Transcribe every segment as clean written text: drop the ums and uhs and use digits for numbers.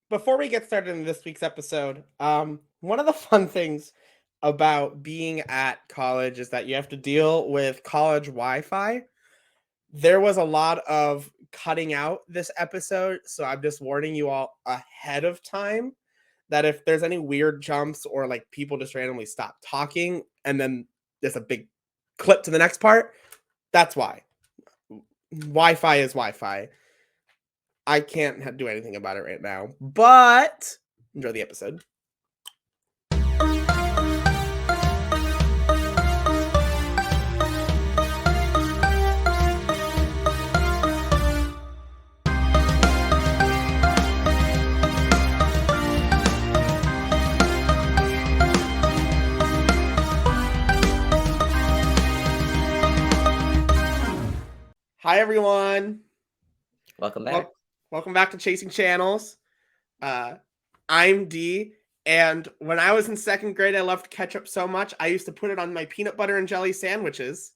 Before we get started in this week's episode, one of the fun things about being at college is that you have to deal with college Wi-Fi. There was a lot of cutting out this episode, so I'm just warning you all ahead of time that if there's any weird jumps or like people just randomly stop talking and then there's a big clip to the next part, that's why. Wi-Fi is Wi-Fi. I can't do anything about it right now, but enjoy the episode. Hi, everyone. Welcome back. Welcome back to Chasing Channels. I'm D, and when I was in second grade, I loved ketchup so much, I used to put it on my peanut butter and jelly sandwiches.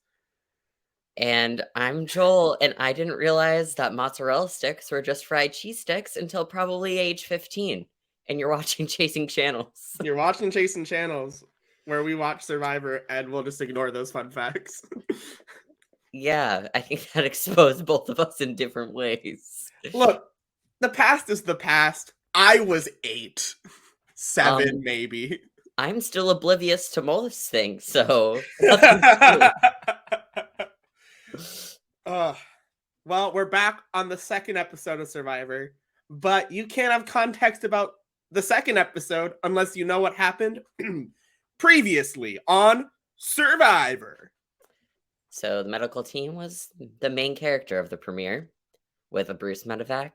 And I'm Joel, and I didn't realize that mozzarella sticks were just fried cheese sticks until probably age 15. And you're watching Chasing Channels. You're watching Chasing Channels, where we watch Survivor, and we'll just ignore those fun facts. Yeah, I think that exposed both of us in different ways. Look, the past is the past. I was 8, 7 maybe. I'm still oblivious to most things, so well, we're back on the second episode of Survivor, but you can't have context about the second episode unless you know what happened previously on Survivor. So the medical team was the main character of the premiere, with a Bruce medevac,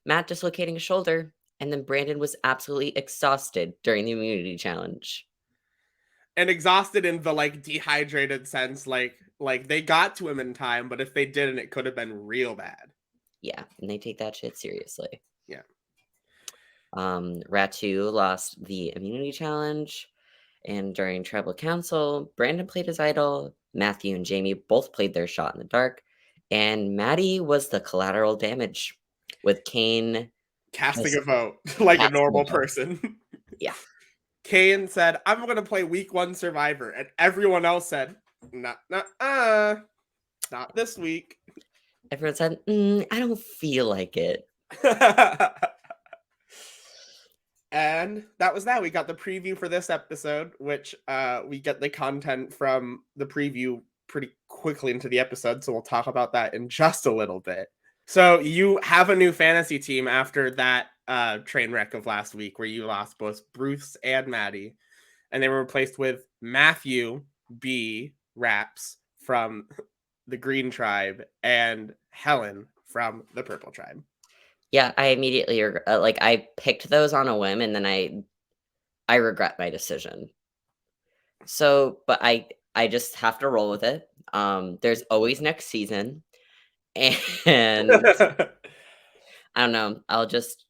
Matt dislocating a shoulder, and then Brandon was absolutely exhausted during the immunity challenge. And exhausted in the like dehydrated sense, like they got to him in time, but if they didn't, it could have been real bad. Yeah, and they take that shit seriously. Yeah. Ratu lost the immunity challenge, and during tribal council, Brandon played his idol. Matthew and Jamie both played their shot in the dark, and Maddie was the collateral damage, with Kane casting a vote like a normal person. Yeah. Kane said, I'm going to play week 1 Survivor. And everyone else said, not this week. Everyone said, I don't feel like it. And that was that. We got the preview for this episode, which we get the content from the preview pretty quickly into the episode. So we'll talk about that in just a little bit. So you have a new fantasy team after that train wreck of last week where you lost both Bruce and Maddie, and they were replaced with Matthew B. Raps from the Green Tribe and Helen from the Purple Tribe. Yeah, I immediately I picked those on a whim, and then I regret my decision. So, but I just have to roll with it. There's always next season, and I don't know. I'll just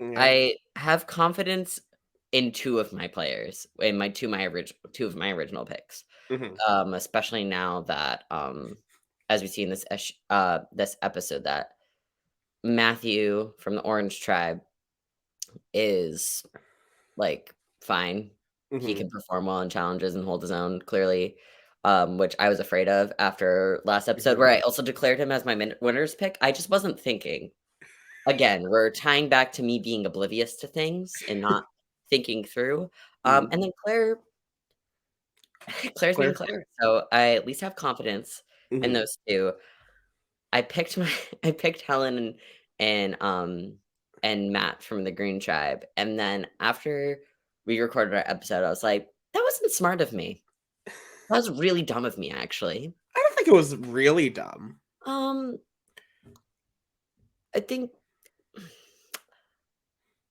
I have confidence in two of my players, in two of my original picks. Mm-hmm. Especially now that as we see in this episode, that Matthew from the Orange Tribe is like fine. Mm-hmm. He can perform well in challenges and hold his own clearly, which I was afraid of after last episode, where I also declared him as my winner's pick. I just wasn't thinking. Again, we're tying back to me being oblivious to things and not thinking through. And then Claire's being Claire, so I at least have confidence in those two. I picked Helen and Matt from the Green Tribe, and then after we recorded our episode, I was like, that wasn't smart of me. That was really dumb of me, actually. I don't think it was really dumb. I think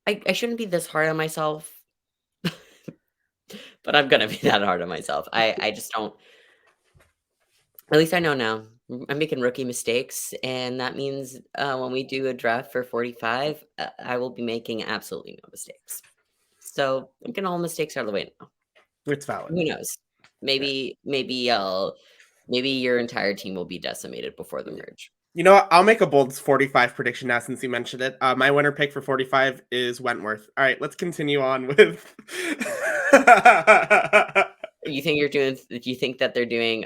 I shouldn't be this hard on myself, but I'm gonna be that hard on myself. I just don't. At least I know now. I'm making rookie mistakes, and that means when we do a draft for 45, I will be making absolutely no mistakes. So I'm getting all mistakes out of the way now. It's valid. Who knows? Maybe your entire team will be decimated before the merge. You know what? I'll make a bold 45 prediction now since you mentioned it. My winner pick for 45 is Wentworth. All right, let's continue on with. You think you're doing do you think that they're doing,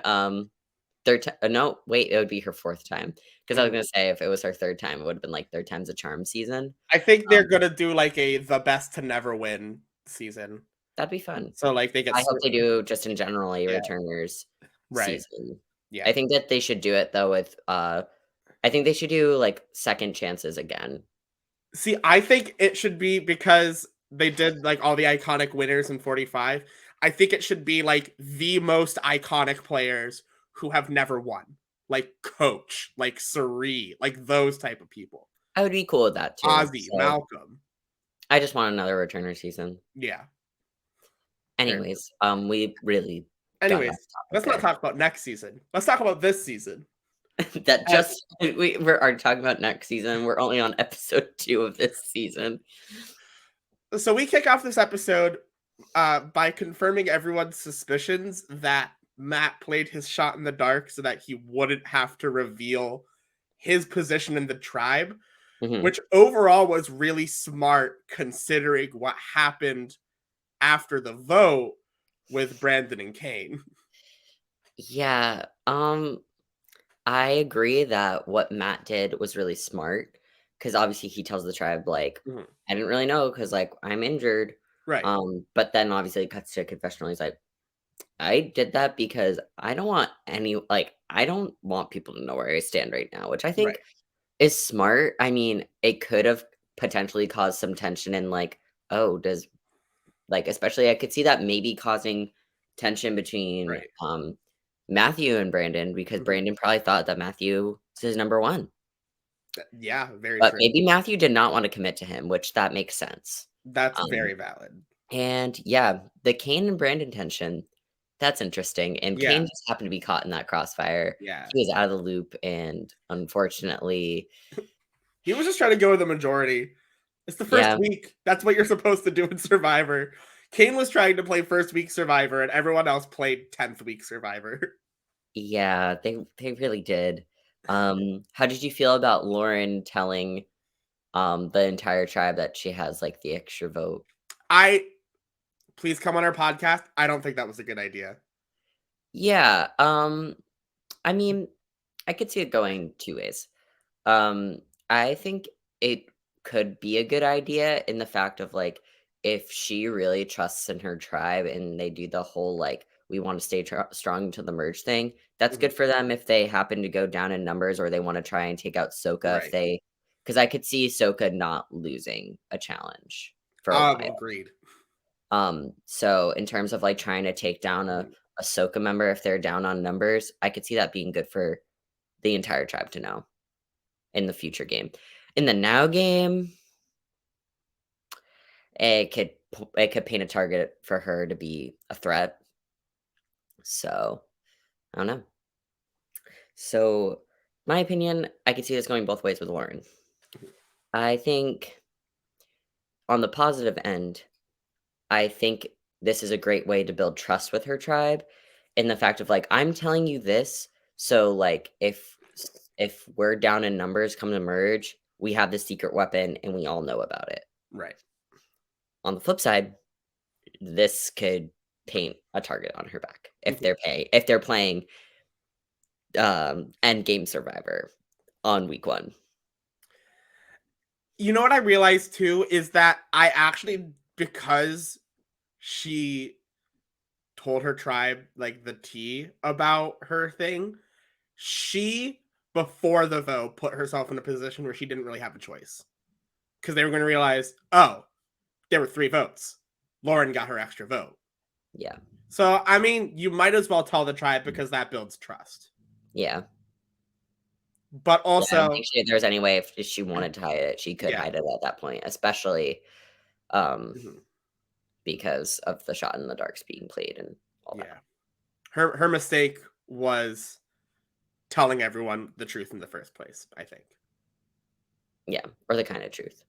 third ti no, wait, it would be her 4th time, because I was Mhm. gonna say if it was her 3rd time, it would've been, like, third time's a charm season. I think they're Um, gonna do like a the best to never win season. that'd be fun. So like they get I hope they do just in general a yeah, returners right. season. Yeah. I think that they should do it though with, I think they should do, like, second chances again. See, I think it should be because they did like all the iconic winners in 45. I think it should be like the most iconic players who have never won. Like Coach, like Suri, like those type of people. I would be cool with that too, Ozzy, so Malcolm. I just want another returner season. Yeah, very true. Anyways, we really got off Anyways, topic let's not there. talk about next season. Let's talk about this season. That And just we're already talking about next season, we're only on episode 2 of this season. so we kick off this episode by confirming everyone's suspicions that Matt played his shot in the dark so that he wouldn't have to reveal his position in the tribe, Mhm. which overall was really smart considering what happened after the vote with Brandon and Kane. Yeah, I agree that what Matt did was really smart, because obviously he tells the tribe, like, Mhm. "I didn't really know because like, I'm injured." Right, But then obviously it cuts to a confessional, he's like, "I did that because I don't want people to know where I stand right now," which I think right, is smart. I mean, it could have potentially caused some tension in, like, "Oh, does" like, especially I could see that maybe causing tension between, right. Matthew and Brandon, because Mhm. Brandon probably thought that Matthew is his number 1. Yeah, very But true. maybe Matthew did not wanna commit to him, which that makes sense. That's Um, very valid. and yeah, the Kane and Brandon tension, that's interesting, and Yeah, Kane just happened to be caught in that crossfire. yeah. He was out of the loop, and unfortunately He was just trying to go with the majority. It's the first yeah, week. That's what you're supposed to do in Survivor. Kane was trying to play first week Survivor, and everyone else played 10th week Survivor. yeah, they really did. How did you feel about Lauren telling, the entire tribe that she has, like, the extra vote? I please come on our podcast. I don't think that was a good idea. Yeah, I mean, I could see it going 2 ways. Um, I think it could be a good idea in the fact of, like, if she really trusts in her tribe and they do the whole, like, "We wanna stay strong to the merge" thing, that's Mhm. good for them if they happen to go down in numbers or they wanna try and take out Soka if Right. they, because I could see Soka not losing a challenge for a while. Agreed. So in terms of, like, trying to take down a Mhm. Ahsoka member if they're down on numbers, I could see that being good for the entire tribe to know in the future game. In the now game, it could paint a target for her to be a threat. So, I don't know. So, my opinion, I could see this going both ways with Lauren. I think on the positive end, I think this is a great way to build trust with her tribe in the fact of like, I'm telling you this, so like if we're down in numbers come to merge, we have the secret weapon and we all know about it. Right. On the flip side, this could paint a target on her back Mhm. if they're playing end game survivor on week 1. You know what I realized too is that I actually, because she told her tribe like the tea about her thing, she before the vote put herself in a position where she didn't really have a choice because they were going to realize, oh, there were 3 votes. Lauren got her extra vote. Yeah. So I mean, you might as well tell the tribe because that builds trust. Yeah. But Yeah, I don't also, think there's any way if she wanted to hide it, she could yeah, hide it at that point, especially um mhm, because of the shot in the darks being played and all that. yeah. Her mistake was telling everyone the truth in the first place. I think. Yeah, or the kind of truth.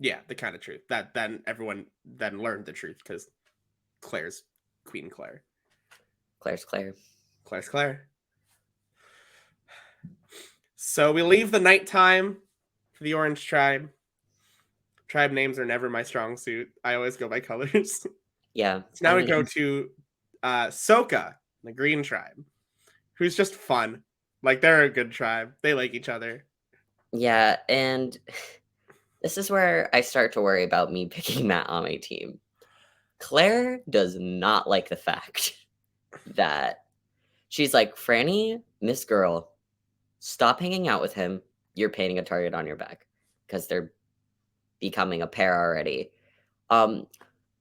Yeah, the kind of truth that then everyone then learned the truth because Claire's Queen Claire. Claire's Claire. Claire's Claire. So we leave the nighttime for the Orange Tribe. Tribe names are never my strong suit. I always go by colors. Yeah, So I now we mean, go to Soka, the Green Tribe, who's just fun. Like they're a good tribe. They like each other. yeah, and this is where I start to worry about me picking Matt on my team. Claire does not like the fact that she's like, Franny, Miss Girl, stop hanging out with him. You're painting a target on your back because they're becoming a pair already. Um,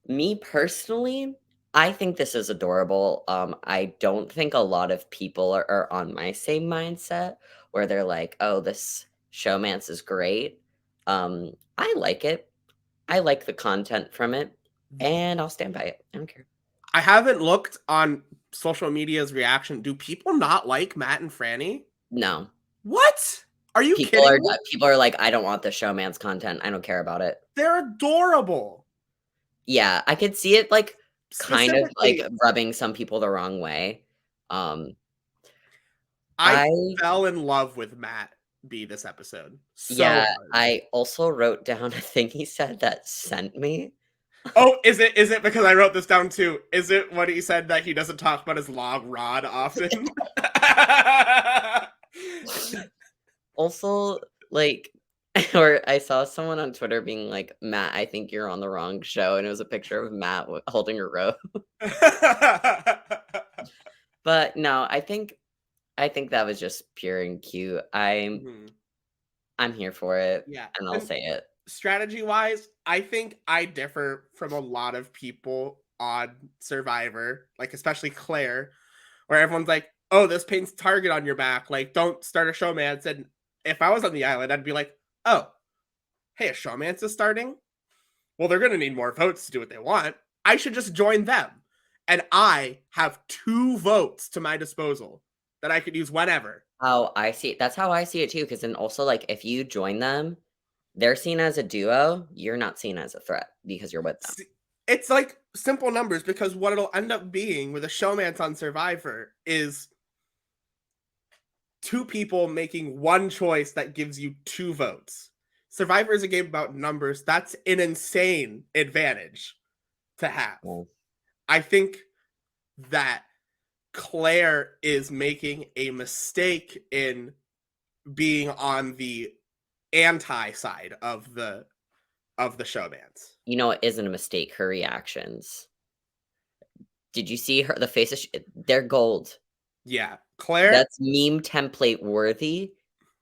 Me personally, I think this is adorable. I don't think a lot of people are on my same mindset where they're like, "Oh, this showmance is great." I like it. I like the content from it, and I'll stand by it. I don't care. I haven't looked on social media's reaction. Do people not like Matt and Franny? No, What? Are you kidding me? people are like, "I don't want the showmance content. I don't care about it." They're adorable. Yeah, I could see it like kind of like Specifically, rubbing some people the wrong way. Um, I I fell in love with Matt B this episode so Yeah, hard. I also wrote down a thing he said that sent me. Oh, is it because I wrote this down too? Is it what he said that he doesn't talk about his long rod often? Also, like, or I saw someone on Twitter being like, "Matt, I think you're on the wrong show," and it was a picture of Matt holding a rope. But no, I think that was just pure and cute. Mhm. I'm here for it, Yeah. and I'll And say it. strategy wise, I think I differ from a lot of people on Survivor, like especially Claire, where everyone's like, "Oh, this paints a target on your back. Like, don't start a showmance." And if I was on the island, I'd be like, "Oh, hey, a showmance is starting. Well, they're gonna need more votes to do what they want. I should just join them." And I have 2 votes to my disposal that I could use whenever. How I see it, that's how I see it too. Because then also, like, if you join them, they're seen as a duo. You're not seen as a threat because you're with them. It's like simple numbers because what it'll end up being with a showmance on Survivor is 2 people making one choice that gives you 2 votes. Survivor is a game about numbers. That's an insane advantage to have. Well, I think that Claire is making a mistake in being on the anti side of the showmance. you know, it isn't a mistake, her reactions. Did you see her the faces sh they're gold. Yeah, Claire. That's meme template worthy,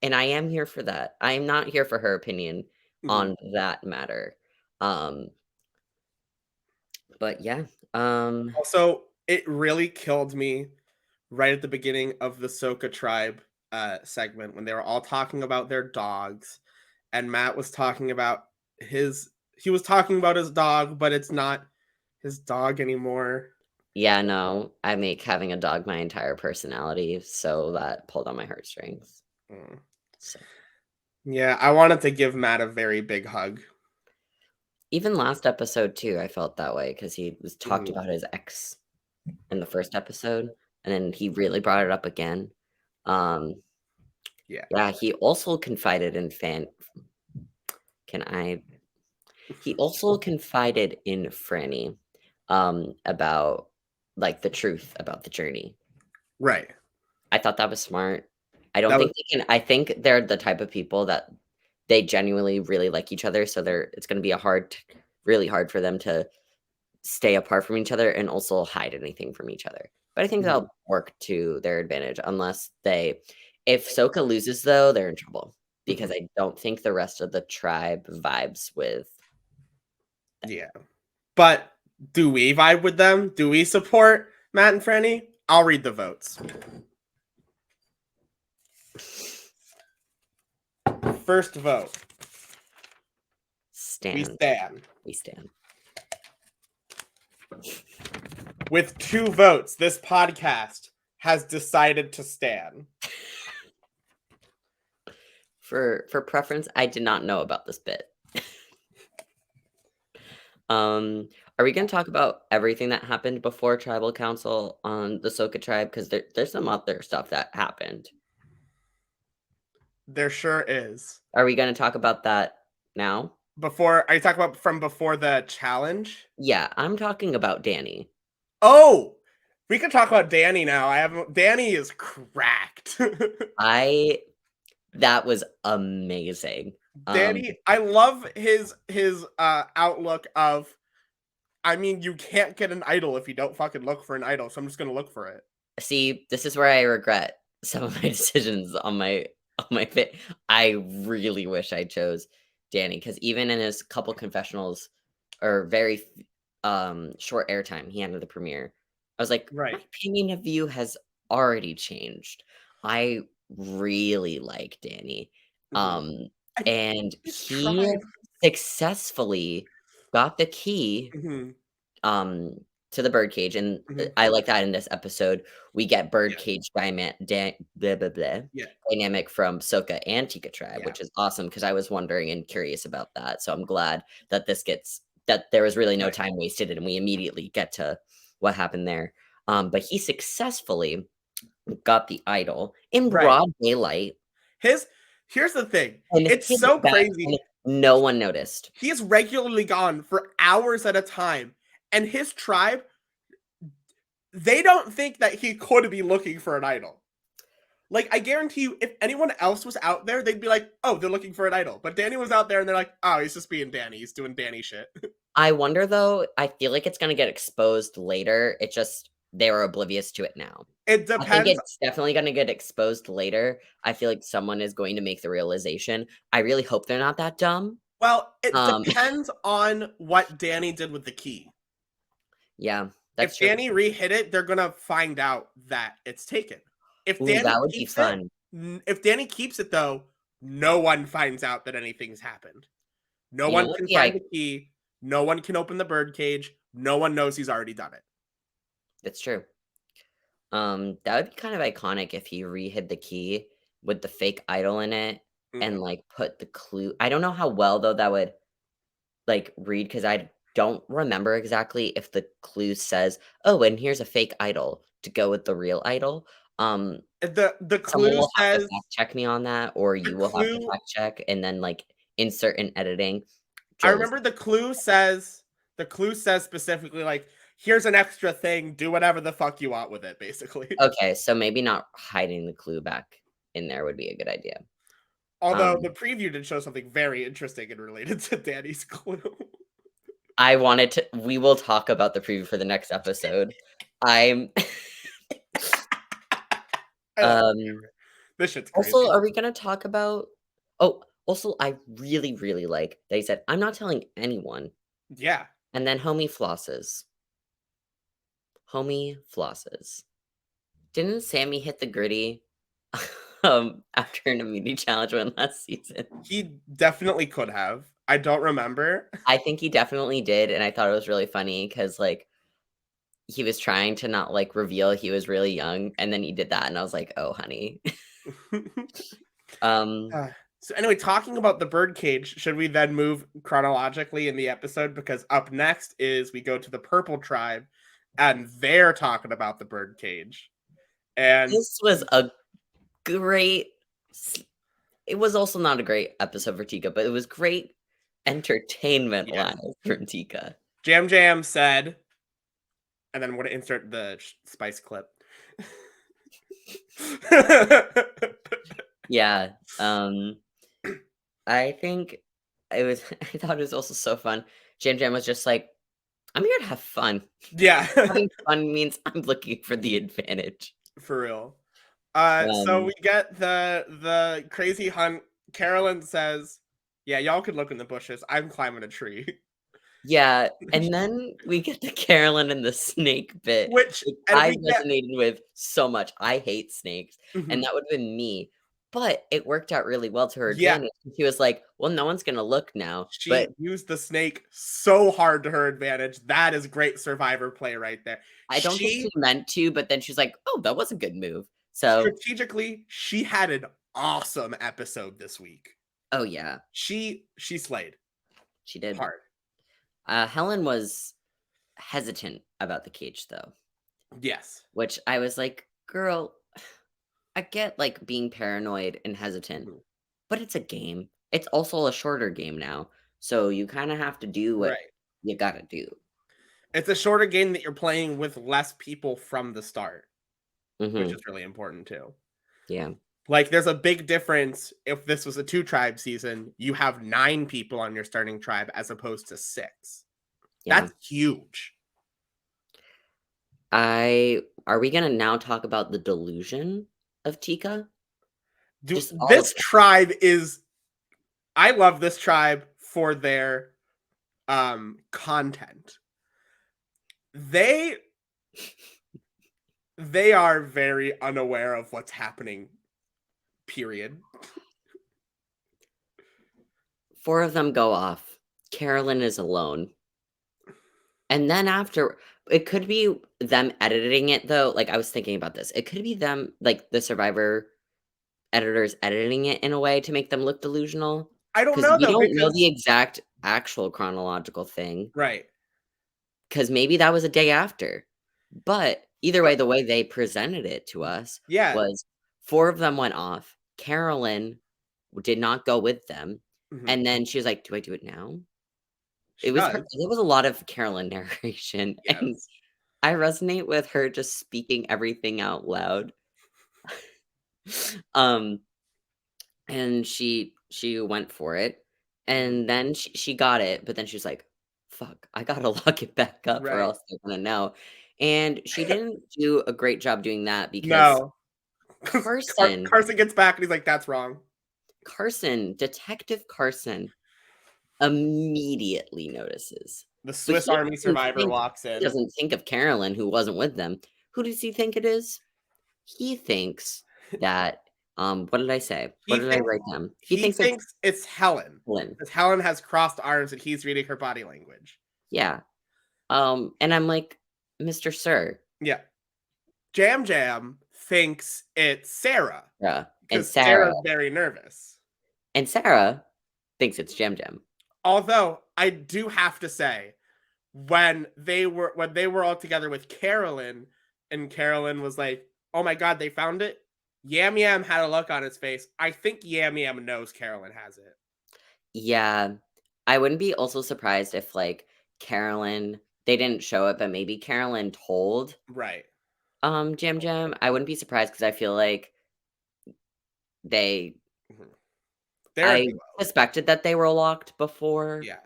and I am here for that. I am not here for her opinion Mhm. on that matter. Um, but yeah, um, Also, it really killed me right at the beginning of the Soka tribe segment when they were all talking about their dogs, and Matt was talking about his. He was talking about his dog, but it's not his dog anymore. yeah, no, I make having a dog my entire personality, so that pulled on my heartstrings. Mm. So, Yeah, I wanted to give Matt a very big hug. even last episode too, I felt that way because he was talked Mhm. about his ex in the first episode, and then he really brought it up again. Um, Yeah. yeah, he also confided in fan can I he also confided in Franny, about, like, the truth about the journey. Right. I thought that was smart. I don't That was. think they can I think they're the type of people that they genuinely really like each other, so it's gonna be a really hard for them to stay apart from each other and also hide anything from each other. But I think Mhm. that'll work to their advantage unless they if Soka loses, though, they're in trouble because Mhm. I don't think the rest of the tribe vibes with Yeah. But do we vibe with them? Do we support Matt and Franny? I'll read the votes. First vote. We Stan. stand. We stand. With 2 votes, this podcast has decided to stand. For preference, I did not know about this bit. Are we gonna talk about everything that happened before tribal council on the Soka tribe? Because there's some other stuff that happened. There sure is. Are we gonna talk about that now? Before are you talking about from before the challenge? Yeah, I'm talking about Danny. Oh, we can talk about Danny now. I haven't. Danny is cracked. I That was amazing. Um, Danny, I love his outlook of. I mean, you can't get an idol if you don't fucking look for an idol. So I'm just gonna look for it. See, this is where I regret some of my decisions on my fit. I really wish I chose Danny because even in his couple confessionals or short airtime he had at the premiere, I was like, my Right. opinion of you has already changed. I really like Danny. Hmm. Um, And and his he tribe. successfully got the key Hmm. um, to the birdcage, and, Hmm. I like that in this episode, we get Yeah. birdcage blah, blah, blah, Yeah. dynamic from Sokka and Tika Tribe, Yeah. which is awesome because I was wondering and curious about that, so I'm glad that that there was really no Right. time wasted and we immediately get to what happened there. But he successfully got the idol in Right. broad daylight His Here's the thing. and It's hid so it back, crazy. and no one noticed. He is regularly gone for hours at a time, and his tribe, they don't think that he could be looking for an idol. Like, I guarantee you, if anyone else was out there, they'd be like, "Oh, they're looking for an idol." But Danny was out there, and they're like, "Oh, he's just being Danny. He's doing Danny shit." I wonder though, I feel like it's gonna get exposed later, it just they were oblivious to it now. It I think depends. it's definitely gonna get exposed later. I feel like someone is going to make the realization. I really hope they're not that dumb. Well, it Um, depends on what Danny did with the key. yeah, If that's true. Danny re-hit it, they're gonna find out that it's taken. If Ooh, Danny that would be keeps it, fun. if Danny keeps it though, no one finds out that anything's happened. No You know one what can the find the key. No one can open the birdcage. No one knows he's already done it. That's true. That would be kind of iconic if he re-hid the key with the fake idol in it and, Mhm. like, put the clue I don't know how well though that would like, read because I don't remember exactly if the clue says, "Oh, and here's a fake idol to go with the real idol." Um, The Someone clue will have to says fact check me on that, or the you will have to clue. fact check and then, like, insert in editing. I Joel is remember the clue says specifically like, here's an extra thing. Do whatever the fuck you want with it, basically. okay, so maybe not hiding the clue back in there would be a good idea. Although Um, the preview did show something very interesting and related to Danny's clue. I wanted to we will talk about the preview for the next episode. I'm I love it. um This shit's Also, crazy. are we gonna talk about also, I really, really like that he said, "I'm not telling anyone," Yeah. and then homie flosses. Homie flosses. Didn't Sammy hit the gritty, after an immunity challenge win last season? He definitely could have. I don't remember. I think he definitely did, and I thought it was really funny because like, he was trying to not, like, reveal he was really young, and then he did that, and I was like, "Oh, honey." Um, So anyway, talking about the birdcage, should we then move chronologically in the episode? Because up next is we go to the Purple Tribe, and they're talking about the birdcage. And this was a great s it was also not a great episode for Tika, but it was great yeah, entertainment-wise for Tika. Jam Jam said, and then I'm going to insert the spice clip. Yeah, I think it was I thought it was also so fun. Jam Jam was just like, "I'm here to have fun." Yeah, Having fun means I'm looking for the advantage. for real. So Um, we get the crazy hunt. Carolyn says, "Yeah, y'all could look in the bushes. I'm climbing a tree." yeah, and then we get to Carolyn and the snake bit, Which which and I we get resonated with so much. I hate snakes, and mhm. that would've been me, but it worked out really well to her Yeah, advantage. She was like, "Well, no one's gonna look now," but she used the snake so hard to her advantage. That is great survivor play right there. I don't think she She meant to, but then she's like, "Oh, that was a good move." So strategically, she had an awesome episode this week. oh, yeah, She slayed she did. hard. Helen was hesitant about the cage, though, Yes. which I was like, "Girl, I get, like, being paranoid and hesitant, Mhm. but it's a game. It's also a shorter game now, so you kinda have to do what Right. you gotta do. It's a shorter game that you're playing with less people from the start, which is Mhm. really important too. Yeah. Like, there's a big difference if this was a 2-tribe season, you have 9 people on your starting tribe as opposed to 6. Yeah. That's huge. I Are we gonna now talk about the delusion of Tika? Just all of This them. tribe is I love this tribe for their, content. They they are very unaware of what's happening, period. 4 of them go off. Carolyn is alone. And then after it could be them editing it though, like, I was thinking about this. It could be them, like, the Survivor editors editing it in a way to make them look delusional, I don't because know we though don't know the because exact actual chronological thing. right. Because maybe that was a day after. But either way, But the way they presented it to us yeah. was 4 of them went off. Carolyn did not go with them, Mhm. and then she was like, "Do I do it now?" She does. It was a lot of Carolyn narration, and Yes. I resonate with her just speaking everything out loud. Um, and she went for it, Mhm. and then she got it, but then she's like, "Fuck, I gotta lock it back up or Right. else they're gonna know." And she didn't do a great job doing that because No. 'Cause Carson Carson gets back and he's like, "That's wrong." Detective Carson immediately notices. The But Swiss Army survivor walks he in. doesn't think of Carolyn, who wasn't with them. Who does he think it is? He thinks that, what did I say? What He did I thinks write down? He he thinks it's thinks it's Helen, Lynn. because Helen has crossed arms and he's reading her body language. Yeah. And I'm like, "Mr. Sir." Yeah. Jam Jam thinks it's Sarah, Yeah, because Sarah's very nervous. and Sarah thinks it's Jam Jam. Although, I do have to say, when they were all together with Carolyn, and Carolyn was like, "Oh my god, they found it." Yam Yam had a look on his face. I think Yam Yam knows Carolyn has it. Yeah. I wouldn't be also surprised if, like, Carolyn they didn't show it, but maybe Carolyn told, Right. Jam Jam. I wouldn't be surprised because I feel like they Mhm. They're a I duo. suspected that they were locked before, Yeah.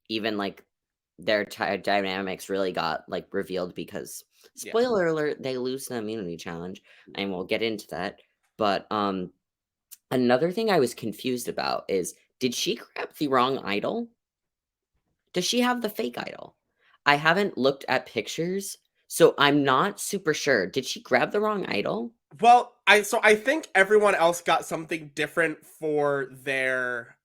even, like, their dynamics really got, like, revealed because Yeah. spoiler alert, they lose the immunity challenge, and we'll get into that. But, another thing I was confused about is, did she grab the wrong idol? Does she have the fake idol? I haven't looked at pictures, so I'm not super sure. Did she grab the wrong idol? Well, I think everyone else got something different for their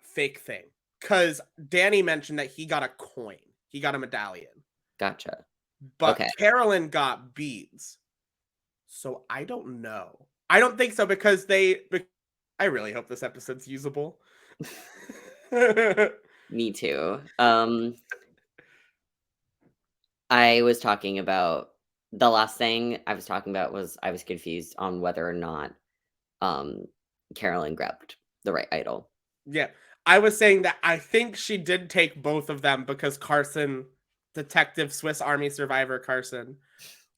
fake thing. Cuz Danny mentioned that he got a coin. He got a medallion. Gotcha. But Okay. Carolyn got beads. So I don't know. I don't think so because I really hope this episode's usable. Me too. I was talking about the last thing I was talking about was I was confused on whether or not, um, Carolyn grabbed the right idol. Yeah. I was saying that I think she did take both of them because Carson, Detective Swiss Army Survivor Carson,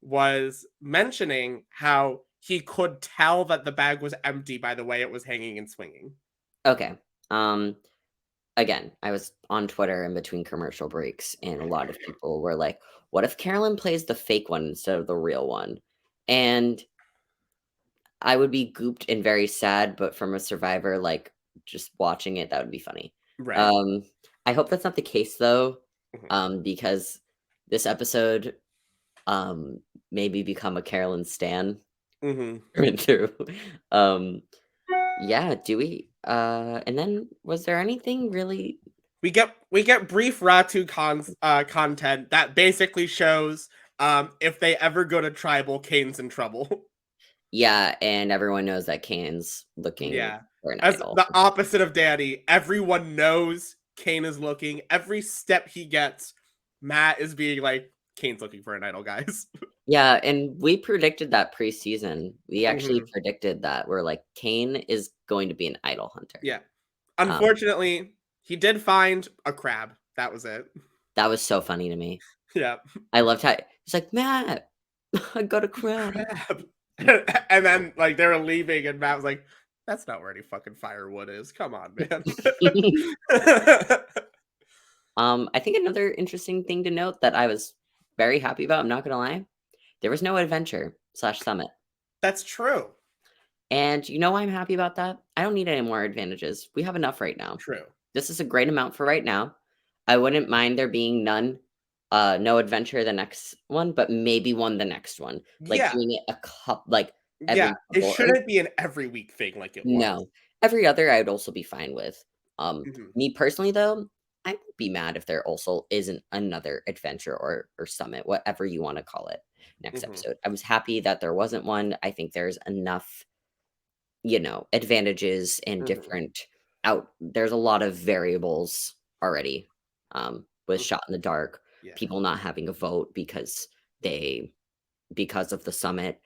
was mentioning how he could tell that the bag was empty by the way it was hanging and swinging. Okay. Um, Again, I was on Twitter in between commercial breaks, and a lot of people were like, "What if Carolyn plays the fake one instead of the real one?" And I would be gooped and very sad, but from a survivor, like, just watching it, that would be funny. Right. Um, I hope that's not the case though, Mhm. because this episode, um, made me become a Carolyn stan Mhm. through and through. Um, yeah, do we and then was there anything really We get brief Ratu content that basically shows if they ever go to tribal, Kane's in trouble. Yeah, and everyone knows that Kane's looking Yeah. for an As idol. the opposite of Danny, everyone knows Kane is looking. Every step he gets, Matt is being like, Kane's looking for an idol, guys. Yeah, and we predicted that preseason. We actually Hmm. predicted that. We're like, Kane is going to be an idol hunter. Yeah. Um, Unfortunately, he did find a crab. That was it. that was so funny to me. Yeah. I loved how he's like, "Matt, I got a A crab." crab. And then like they were leaving, and Matt was like, "That's not where any fucking firewood is. Come on, man." I think another interesting thing to note that I was very happy about, I'm not gonna lie, there was no adventure/summit. That's true. And you know why I'm happy about that? I don't need any more advantages. We have enough right now. True. This is a great amount for right now. I wouldn't mind there being none, no adventure the next one, but maybe one the next one. Like Yeah. doing it like Yeah. every It couple or shouldn't be an every week thing like it was. no. Every other I would also be fine with. Mhm. Me personally though, I would be mad if there also isn't another adventure or summit, whatever you want to call it, next Mhm. episode. I was happy that there wasn't one. I think there's enough advantages and Mhm. different out there's a lot of variables already, with Mhm. shot in the dark, Yeah. people not having a vote because of the summit,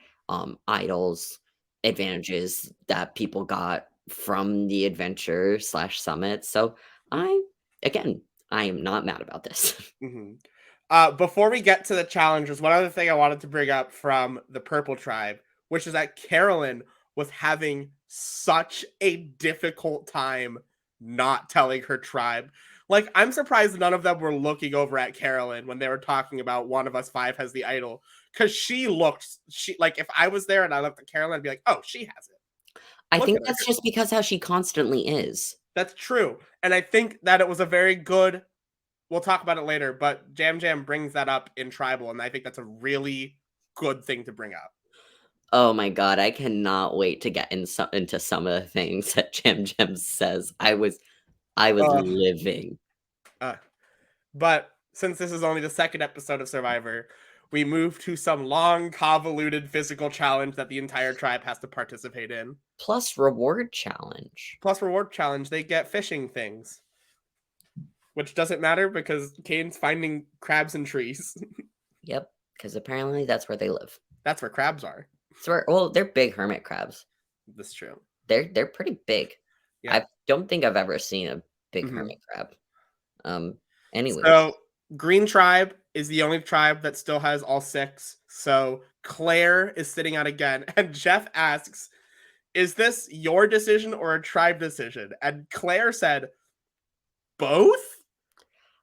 idols, Mhm. advantages that people got from the adventure slash summit. So I again, I am not mad about this. Mhm. Before we get to the challenges, one other thing I wanted to bring up from the Purple Tribe, which is that Carolyn was having such a difficult time not telling her tribe. Like, I'm surprised none of them were looking over at Carolyn when they were talking about one of us five has the idol. Cause she like if I was there and I looked at Carolyn, I'd be like, oh, she has it. I Look think at her. that's just because how she constantly is. That's true. And I think that it was a very good we'll talk about it later, but Jam Jam brings that up in Tribal, and I think that's a really good thing to bring up. Oh my god, I cannot wait to get into some of the things that Jam Jam says. I was Ugh. living. Uh, but since this is only the second episode of Survivor, we move to some long, convoluted physical challenge that the entire tribe has to participate in. Plus reward challenge. Plus reward challenge, they get fishing things, which doesn't matter because Kane's finding crabs in trees. Yep, because apparently that's where they live. That's where crabs are. Well, they're big hermit crabs. That's true. They're pretty big. Yeah. I don't think I've ever seen a big Hmm. hermit crab. Um, anyways, So Green Tribe is the only tribe that still has all six. So Claire is sitting out again, and Jeff asks, "Is this your decision or a tribe decision?" And Claire said, "Both."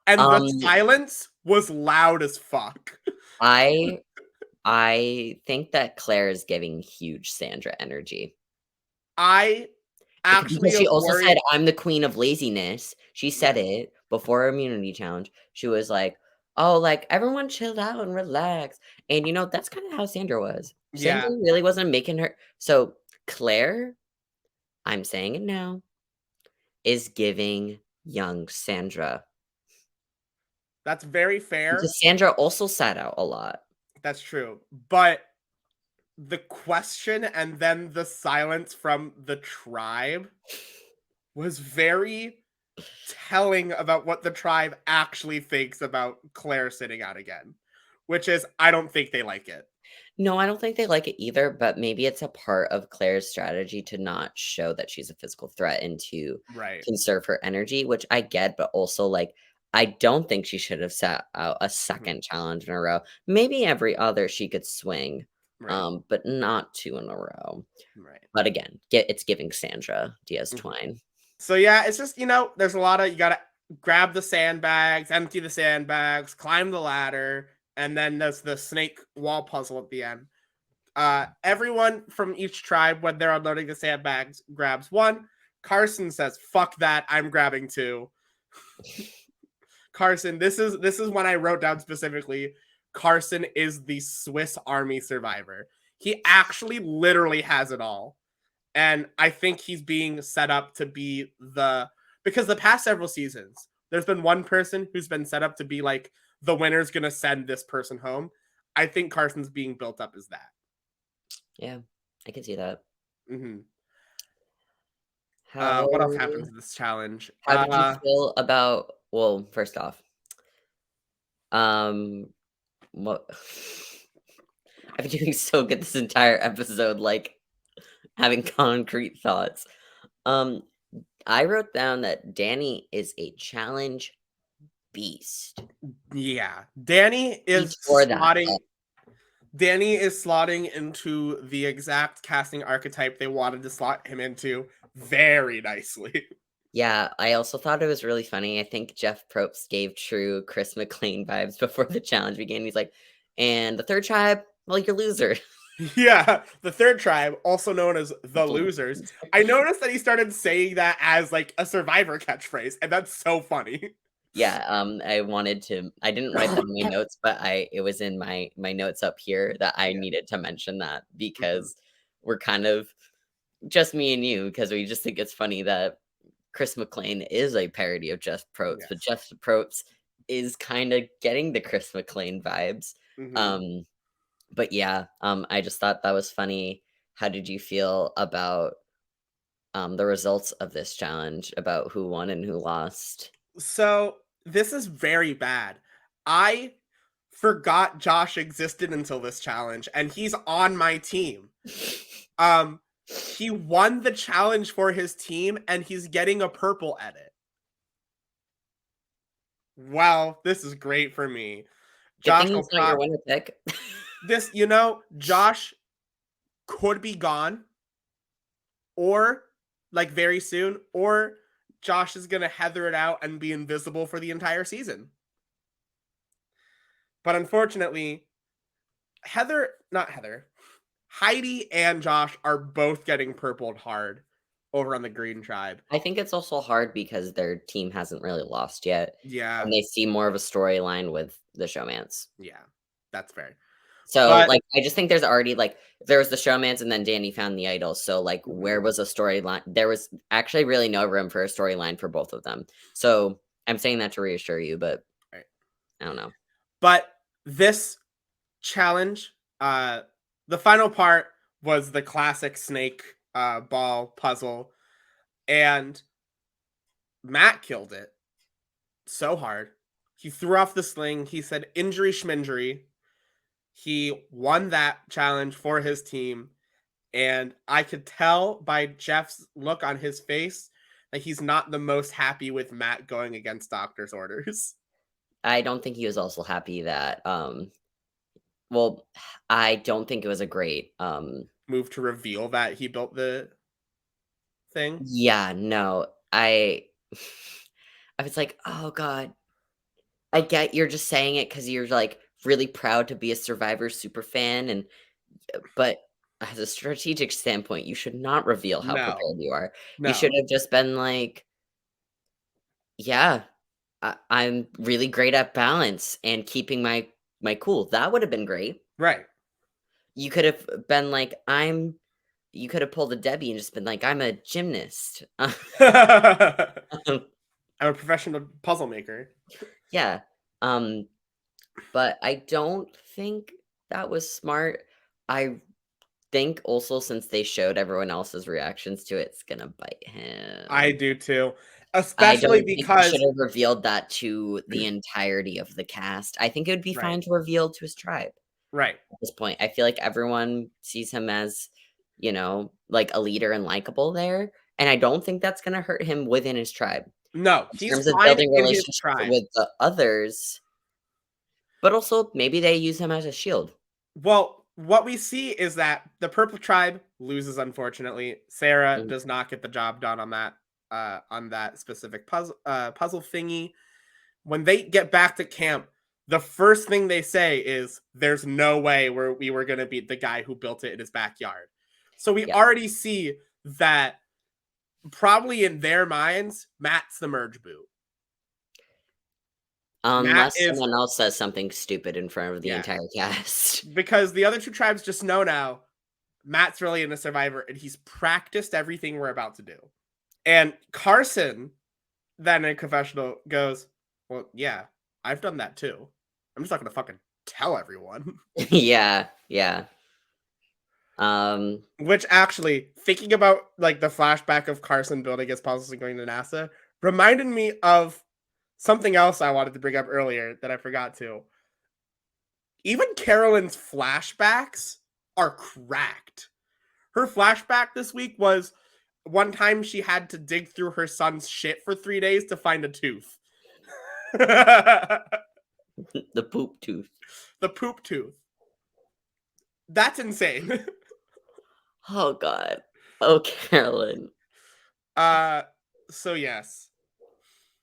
And the um, silence was loud as fuck. I I think that Claire is giving huge Sandra energy. I actually Because she was also said, worried. "I'm the queen of laziness." She Yeah, said it before her immunity challenge. She was like, "Oh, like, everyone chill out and relax." And, that's kinda how Sandra was. Sandra yeah, really wasn't making her so Claire, I'm saying it now, is giving young Sandra. that's very fair. Because Sandra also sat out a lot. That's true. But the question and then the silence from the tribe was very telling about what the tribe actually thinks about Claire sitting out again, which is I don't think they like it. No, I don't think they like it either, but maybe it's a part of Claire's strategy to not show that she's a physical threat and to Right. conserve her energy, which I get, but also like I don't think she should have sat out a Mhm. second challenge in a row. Maybe every other she could swing, Right. but not two in a row. Right. But again, it's giving Sandra Diaz Mhm. Twine. So yeah, it's just there's a lot of you gotta grab the sandbags, empty the sandbags, climb the ladder, and then there's the snake wall puzzle at the end. Everyone from each tribe, when they're unloading the sandbags, grabs one. Carson says, "Fuck that! I'm grabbing two." Carson, this is when I wrote down specifically. Carson is the Swiss Army survivor. He actually literally has it all. And I think he's being set up to be because the past several seasons, there's been one person who's been set up to be like the winner's gonna send this person home. I think Carson's being built up as that. Yeah, I can see that. Hmm. How What else happens in this challenge? how did you feel about well, first off, um what I've been doing so good this entire episode, like, having concrete thoughts. Um, I wrote down that Danny is a challenge beast. Yeah. He tore that up. Danny is slotting into the exact casting archetype they wanted to slot him into very nicely. Yeah, I also thought it was really funny. I think Jeff Probst gave true Chris McLean vibes before the challenge began. He's like, "And the third tribe, well, you're loser." Yeah, the third tribe, also known as the The losers. loser. I noticed that he started saying that as like a Survivor catchphrase, and that's so funny. Yeah, I didn't write that in my notes, but it was in my notes up here that I Yeah. needed to mention that Mhm. because we're kind of just me and you because we just think it's funny that Chris McLean is a parody of Jeff Probst, but Yes. Jeff Probst is kinda getting the Chris McLean vibes. Mhm. Um, but yeah, I just thought that was funny. How did you feel about, the results of this challenge, about who won and who lost? So this is very bad. I forgot Josh existed until this challenge, and he's on my team. Um, he won the challenge for his team, and he's getting a purple edit. Wow, this is great for me. Good Josh thing will he's not your prob winner pick. this, Josh could be gone, or like very soon, or Josh is gonna heather it out and be invisible for the entire season. But unfortunately, not Heather, Heidi and Josh are both getting purpled hard over on the Green Tribe. I think it's also hard because their team hasn't really lost yet, Yeah, and they see more of a storyline with the showmance. yeah, that's fair. So, But like, I just think there's already, like, there was the showmance and then Danny found the idol, so, like, where mhm, was a storyline? There was actually really no room for a storyline for both of them. So, I'm saying that to reassure you, but right. I don't know. But this challenge, the final part was the classic snake ball puzzle, and Matt killed it so hard. He threw off the sling. He said injury schminjury. He won that challenge for his team. And I could tell by Jeff's look on his face that he's not the most happy with Matt going against doctor's orders. I don't think he was also happy that, well, I don't think it was a great, Move to reveal that he built the thing. yeah, no, I was like, "Oh god." I get you're just saying it because 'cause you're, like, really proud to be a Survivor super fan and but as a strategic standpoint, you should not reveal how No, prepared you are. You should no. have just been like, "Yeah, I'm really great at balance and keeping my cool." That would have been great. Right. You could have been like, you could have pulled a Debbie and just been like, "I'm a gymnast." I'm a professional puzzle maker. Yeah, um, but I don't think that was smart. I think also since they showed everyone else's reactions to it, it's gonna bite I him. do too. I Especially don't think he should because have revealed that to the entirety of the cast. I think it would be right, fine to reveal to his tribe right. at this point. I feel like everyone sees him as, like a leader and likable there, and I don't think that's gonna hurt him within his tribe. No, In he's terms of fine building in his relationships tribe. with the others, but also maybe they use him as a shield. Well, what we see is that the purple tribe loses, unfortunately. Sarah Mhm. does not get the job done on that specific puzzle thingy. When they get back to camp, the first thing they say is there's no way we were gonna beat the guy who built it in his backyard. So we Yeah. already see that probably in their minds, Matt's the merge boot. Matt Unless is someone else says something stupid in front of the yeah, entire cast. because the other two tribes just know now Matt's really in a survivor and he's practiced everything we're about to do. And Carson, then in confessional, goes, well, yeah, I've done that too. I'm just not gonna fucking tell everyone. Yeah, yeah. Um, Which actually, thinking about like the flashback of Carson building his puzzles and going to NASA, reminded me of something else I wanted to bring up earlier that I forgot to. even Carolyn's flashbacks are cracked. Her flashback this week was one time she had to dig through her son's shit for 3 days to find a tooth. The The poop tooth. poop tooth. That's insane. Oh god. Oh, Carolyn. uh so yes.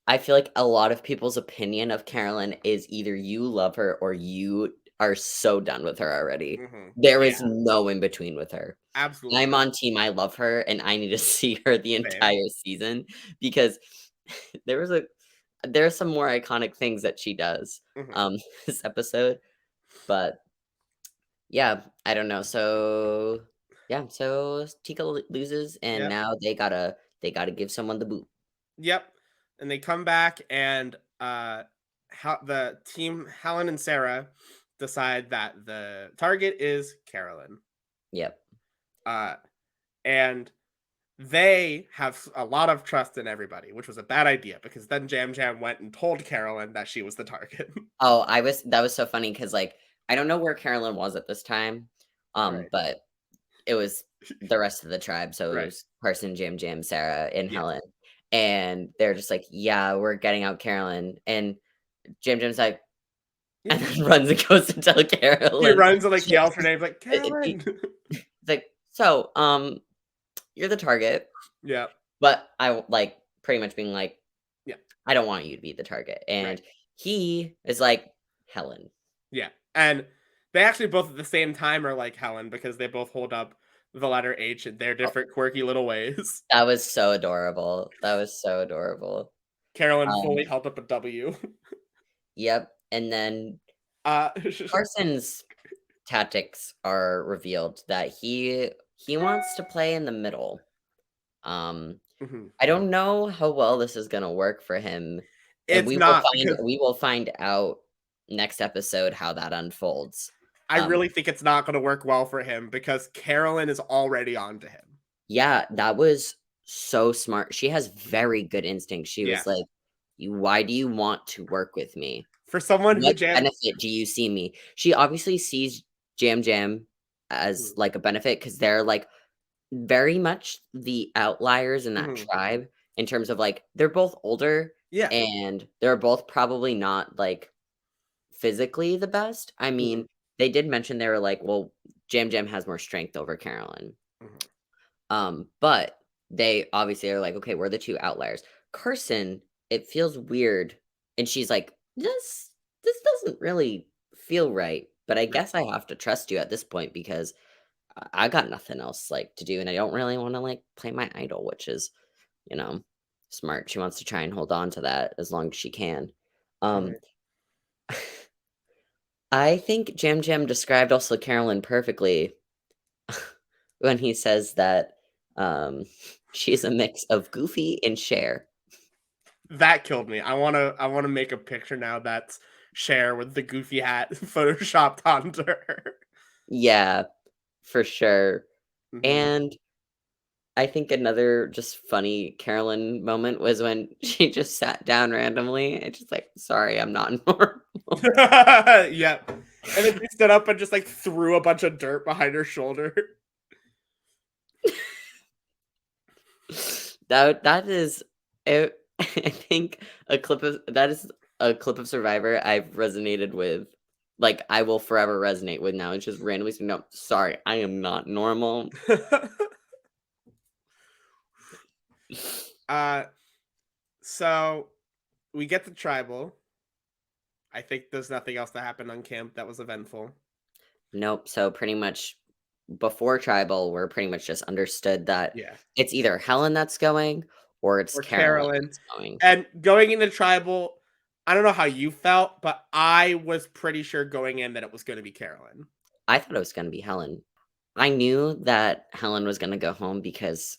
I feel like a lot of people's opinion of Carolyn is either you love her or you are so done with her already. There Yeah, is no in between with her. I'm absolutely. on team I love her, and I need to see her the Same. entire season because there was a there are some more iconic things that she does, Mhm. this episode, but yeah, I don't know. So, yeah, so Tika loses, and Yep. now they gotta give someone the boot. Yep. And they come back and the team Helen and Sarah decide that the target is Carolyn. Yep. Uh and they have a lot of trust in everybody, which was a bad idea because then Jam Jam went and told Carolyn that she was the target. Oh, that was so funny because like, I don't know where Carolyn was at this time, Right. but it was the rest of the tribe, so it Right. was Carson, Jam Jam, Sarah, and Yeah. Helen, and they're just like, "Yeah, we're getting out Carolyn," and Jam Jam's like Yeah. and then runs and goes to tell He Carolyn. runs and like She's yells her name like he Carolyn. he's like, "So, you're the target, Yeah. but like, pretty much being like, Yeah. I don't want you to be the target," Right. and he is like, "Helen." Yeah. And they actually both at the same time are like Helen because they both hold up the letter H in their Oh, different quirky little ways. that was so adorable. That was so adorable. Carolyn fully Um, held up a W. yep, and then Uh Carson's tactics are revealed that he wants to play in the middle. Um, mhm. I don't know how well this is gonna work for him, and It's not because we will find out next episode how that unfolds. I Um, really think it's not going to work well for him because Carolyn is already on to him. yeah, that was so smart. She has very good instincts. She was Yes. like, "You why do you want to work with me? For someone who What jam benefit do you see me?" She obviously sees Jam Jam as, Mhm. like, a benefit because 'cause they're, like, very much the outliers in that Mhm. tribe in terms of, like, they're both older, Yeah. and they're both probably not, like, physically the best. I Mhm. mean, they did mention they were like, "Well, Jam Jam has more strength over Carolyn." Mhm. But they obviously are like, "Okay, we're the 2 outliers." Carson, it feels weird, and she's like, "This doesn't really feel right, but I Right. guess I have to trust you at this point because I got nothing else, like, to do, and I don't really wanna, like, play my idol," which is, you know, smart. She wants to try and hold on to that as long as she can. Um, Right. I think Jam Jam described also Carolyn perfectly when he says that, um, she's a mix of Goofy and Cher. That killed me. I want to make a picture now that's Cher with the goofy hat photoshopped onto her. Yeah, for sure. Mhm. And I think another just funny Carolyn moment was when she just sat down randomly and just like, "Sorry, I'm not normal." Yep. And then she stood up and just like threw a bunch of dirt behind her shoulder. That is I think that is a clip of Survivor I've resonated with. Like, I will forever resonate with now. It's just randomly saying, "No, sorry, I am not normal." uh so we get the tribal. I think there's nothing else that happened on camp that was eventful. Nope, so pretty much before Tribal, we're pretty much just understood that Yeah. it's either Helen that's going or it's Or Carolyn Carolyn. that's going. And going into tribal, I don't know how you felt, but I was pretty sure going in that it was going to be Carolyn. I thought it was gonna be Helen. I knew that Helen was gonna go home because,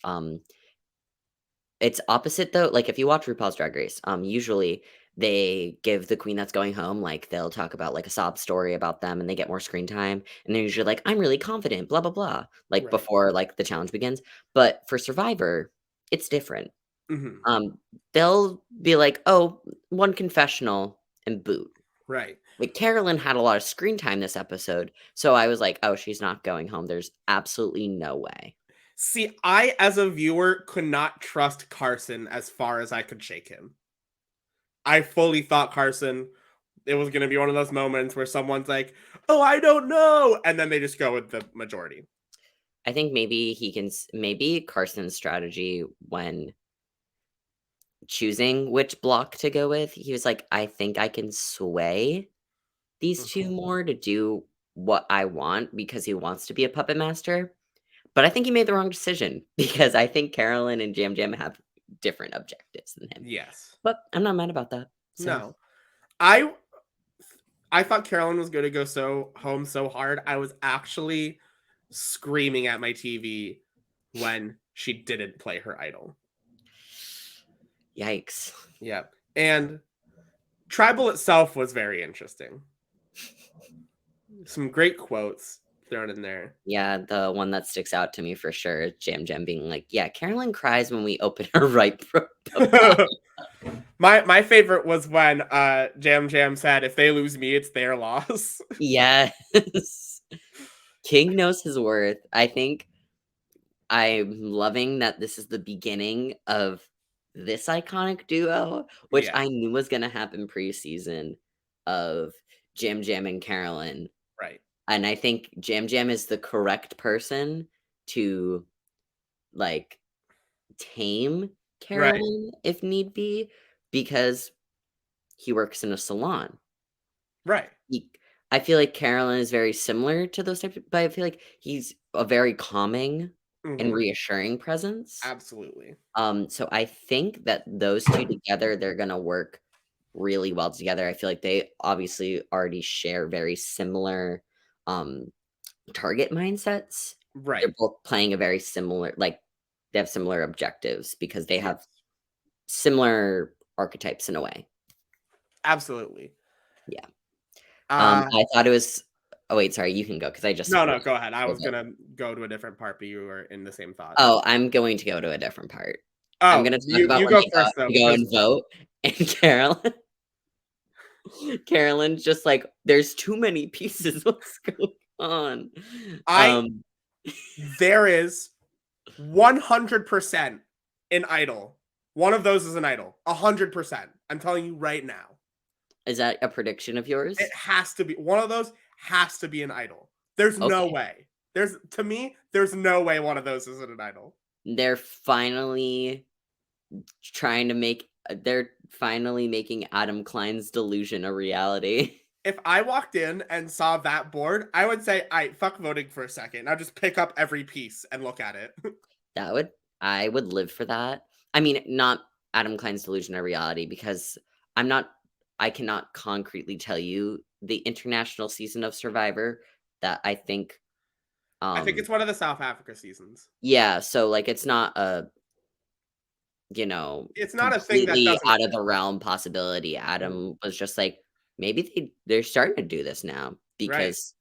it's opposite though, like, if you watch RuPaul's Drag Race, usually they give the queen that's going home, like, they'll talk about, like, a sob story about them, and they get more screen time, and they're usually like, "I'm really confident, blah, blah, blah," like, Right. before, like, the challenge begins, but for Survivor, it's different. Mhm. Um, they'll be like, "Oh, 1 confessional," and boot. Right. Like, Carolyn had a lot of screen time this episode, so I was like, "Oh, she's not going home. There's absolutely no way." See, I, as a viewer, could not trust Carson as far as I could shake him. I fully thought Carson, it was going to be one of those moments where someone's like, oh, I don't know. And then they just go with the majority. I think maybe maybe Carson's strategy when choosing which block to go with, he was like, "I think I can sway these 2 Mhm. more to do what I want," because he wants to be a puppet master. But I think he made the wrong decision because I think Carolyn and Jam Jam have different objectives than him. Yes. But I'm not mad about that. So, No. I I thought Carolyn was going to go home so hard. I was actually screaming at my TV when she didn't play her idol. yikes. Yep. And Tribal itself was very interesting. Some great quotes thrown in there. Yeah, the one that sticks out to me for sure is Jam Jam being like, "Yeah, Carolyn cries when we open her right profile." My favorite was when Jam Jam said, "If they lose me, it's their loss." Yes. King knows his worth. I think I'm loving that this is the beginning of this iconic duo, which Yeah, I knew was gonna happen preseason of Jam Jam and Carolyn. right, And I think Jam Jam is the correct person to, like, tame right, Carolyn if need be, because he works in a salon. right. He I feel like Carolyn is very similar to those types of but I feel like he's a very calming and Hmm. reassuring presence. Absolutely. So I think that those 2 together, they're gonna work really well together. I feel like they obviously already share very similar, um, target mindsets. They're Right. both playing a very similar they have similar objectives because they Yes. have similar archetypes in a way. Absolutely. Yeah. Uh I thought it was oh, wait, sorry, you can go because I just no, really no, go ahead. I pulled was up. gonna go to a different part, but you were in the same thought. Oh, I'm going to go to a different part. I'm Oh, gonna talk you about you when go they first though, go because and vote, and Carolyn's just like, "There's too many pieces, what's going on?" I Um, there is 100% an idol. One of those is an idol. 100%. I'm telling you right now. is that a prediction of yours? It has to be one of those has to be an idol. There's no Okay. way. There's to me, there's no way one of those isn't an idol. They're finally they're finally making Adam Klein's delusion a reality. If I walked in and saw that board, I would say, I fuck voting for a second. I'll just pick up every piece and look at it." That would I would live for that. I mean, not Adam Klein's delusion a reality because I'm not I cannot concretely tell you the international season of Survivor that I think, I think um it's one of the South Africa seasons. yeah, so, like, it's not a It's not a thing that completely doesn't out of the realm possibility. Adam was just like, "Maybe they're starting to do this now right. because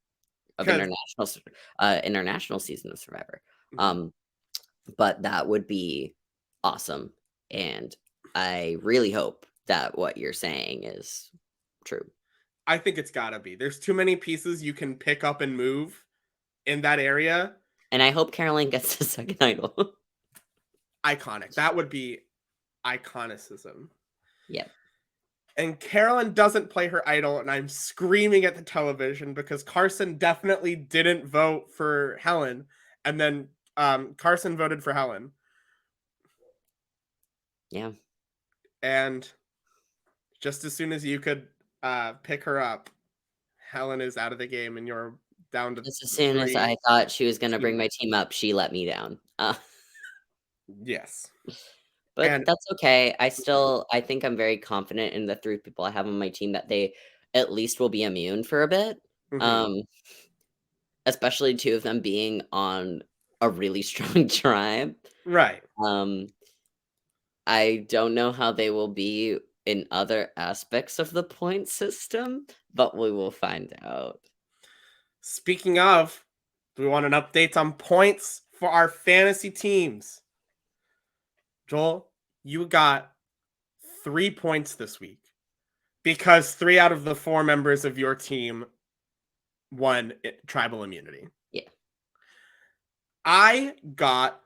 of Because international season of Survivor." mhm, Um, but that would be awesome, and I really hope that what you're saying is true, I think it's gotta be. There's too many pieces you can pick up and move in that area. and I hope Caroline gets the second idol. Iconic. That would be iconicism. Yep. And Carolyn doesn't play her idol, and I'm screaming at the television because Carson definitely didn't vote for Helen, and then Carson voted for Helen, Yeah. and just as soon as you could pick her up, Helen is out of the game, and you're down to Just as soon as three I thought she was gonna bring two. my team up, she let me down. Yes, But and that's okay. I think I'm very confident in the 3 people I have on my team that they at least will be immune for a bit, mhm, um, especially 2 of them being on a really strong tribe. right. Um, I don't know how they will be in other aspects of the point system, but we will find out. Speaking of, do we want an update on points for our fantasy teams? Joel, you got 3 points this week. Because 3 out of the 4 members of your team won tribal immunity. Yeah. I got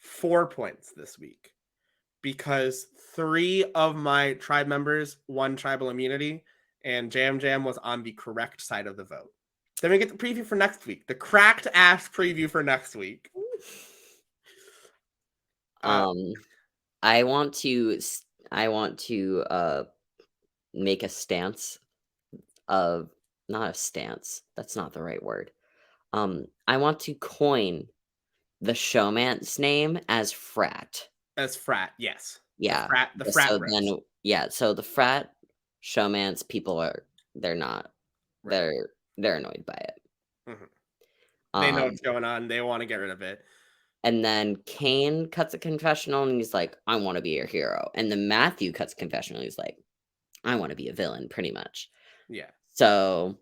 4 points this week because 3 of my tribe members won tribal immunity, and Jam Jam was on the correct side of the vote. Then we get the preview for next week, the cracked ass preview for next week. Um, I want to make a stance of not a stance. That's not the right word. I want to coin the showman's name as frat. As frat, yes. Yeah. The Just frat so bros. then yeah, so the frat showman's people they're not Right. they're annoyed by it. Mhm. They know Um, what's going on. They want to get rid of it. and then Kane cuts a confessional and he's like, I want to be your hero. And then Matthew cuts a confessional and he's like, I want to be a villain, pretty much. Yeah. So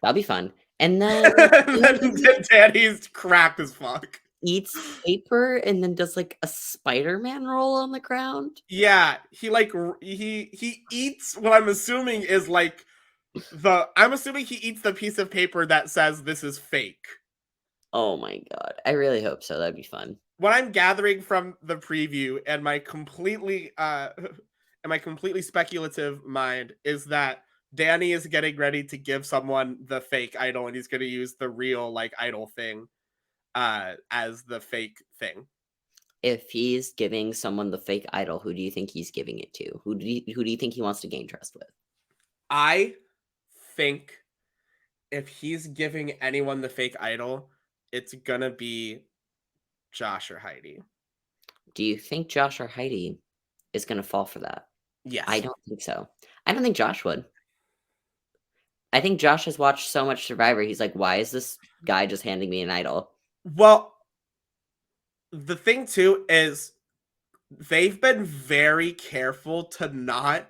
that'll be fun. And then Then Kane Daddy's cracked as fuck. eats paper and then does like a Spider-Man roll on the ground. Yeah, he eats what I'm assuming is like I'm assuming he eats the piece of paper that says this is fake. Oh my god. I really hope so. That'd be fun. What I'm gathering from the preview and my completely and my completely speculative mind is that Danny is getting ready to give someone the fake idol and he's going to use the real like idol thing as the fake thing. If he's giving someone the fake idol, who do you think he's giving it to? Who do you think he wants to gain trust with? I think if he's giving anyone the fake idol, it's gonna be Josh or Heidi. Do you think Josh or Heidi is gonna fall for that? I Yes. don't think so. I don't think Josh would. I think Josh has watched so much Survivor, he's like, "Why is this guy just handing me an idol?" Well, the thing too is they've been very careful to not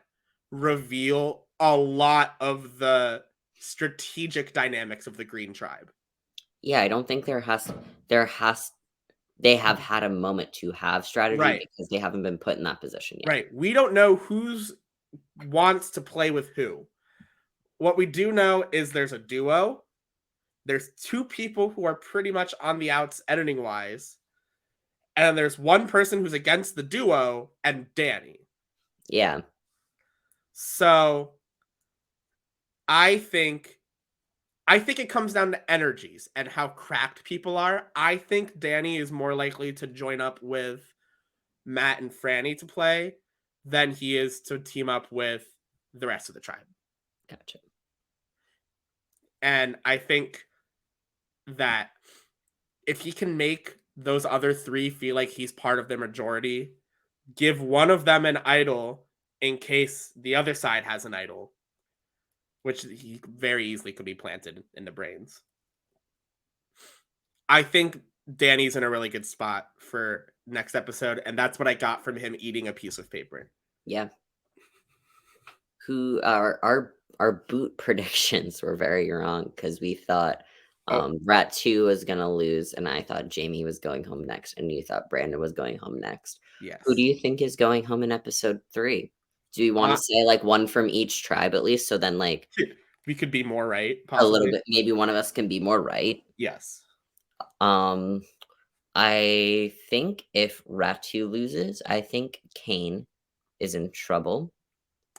reveal a lot of the strategic dynamics of the Green Tribe. Yeah, I don't think there has they have had a moment to have strategy Right. because they haven't been put in that position yet. Right. We don't know who's wants to play with who. What we do know is there's a duo. There's 2 people who are pretty much on the outs editing wise. And then there's one person who's against the duo and Danny. Yeah. So I think I think it comes down to energies and how cracked people are. I think Danny is more likely to join up with Matt and Franny to play than he is to team up with the rest of the tribe. Gotcha. And I think that if he can make those other 3 feel like he's part of the majority, give one of them an idol in case the other side has an idol, which he very easily could be planted in the brains. I think Danny's in a really good spot for next episode, and that's what I got from him eating a piece of paper. Yeah. Who our boot predictions were very wrong because we thought Oh, Rat 2 was gonna lose, and I thought Jamie was going home next, and you thought Brandon was going home next. Who do yes. you think is going home in episode 3? Do you wanna Uh, say, like, one from each tribe at least? So then, like, we could be more right, a little possibly. bit maybe one of us can be more right. Yes, Um, I think if Ratu loses, I think Kane is in trouble.